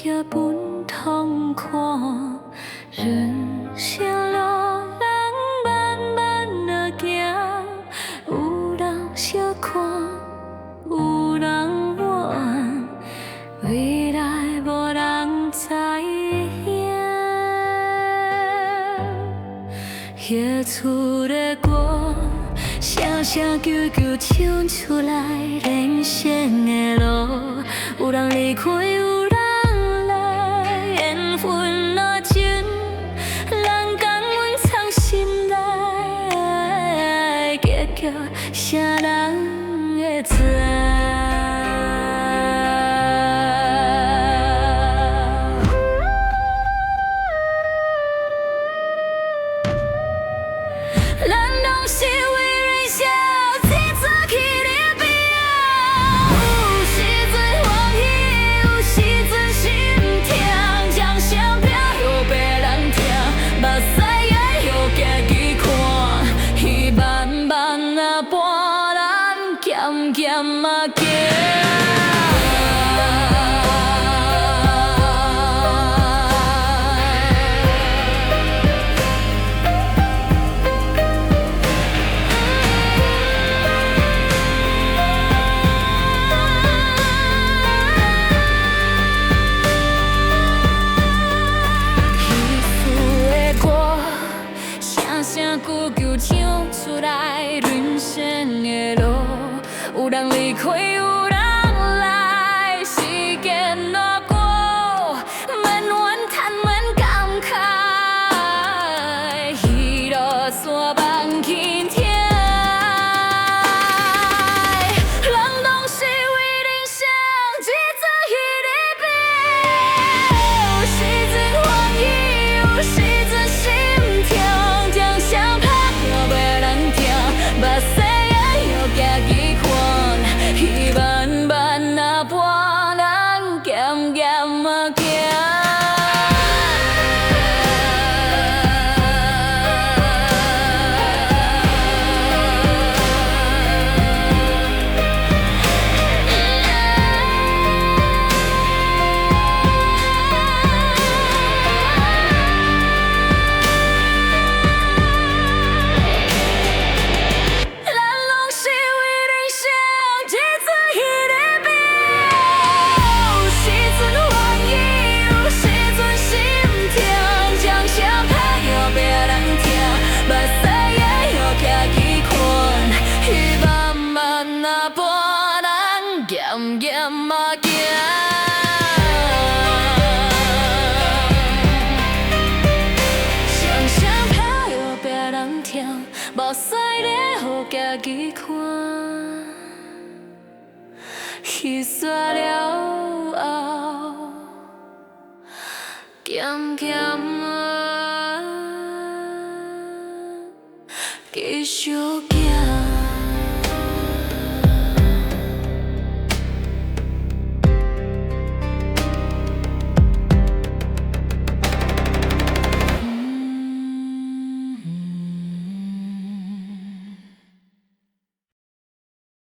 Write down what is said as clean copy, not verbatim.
行本痛看，人生路人慢慢啊行，有人相看，有人怨，未来无人知影。夜厝的歌，声声啾啾唱出来，人生的路，有人离开，有人来，缘分若真，人讲阮藏心内，结局啥人会知？咱拢是为人生，一早起咧拼。有时阵欢喜，有时阵心痛，掌声飘予别人听，目屎也予家己看。伊慢慢啊伴咱咸咸啊行。声句句唱出来，人生的路，有人离开，有人来，时间若过，免怨叹，免感慨，彼路线望轻听。人拢是为人生，一早彼咧拼。有时阵欢喜，有时阵心痛。目屎也予家己看，伊慢慢啊伴咱咸咸啊行。咸咸啊行，声声飘予别人听，目屎咧予家己看。彼煞了后，咸咸。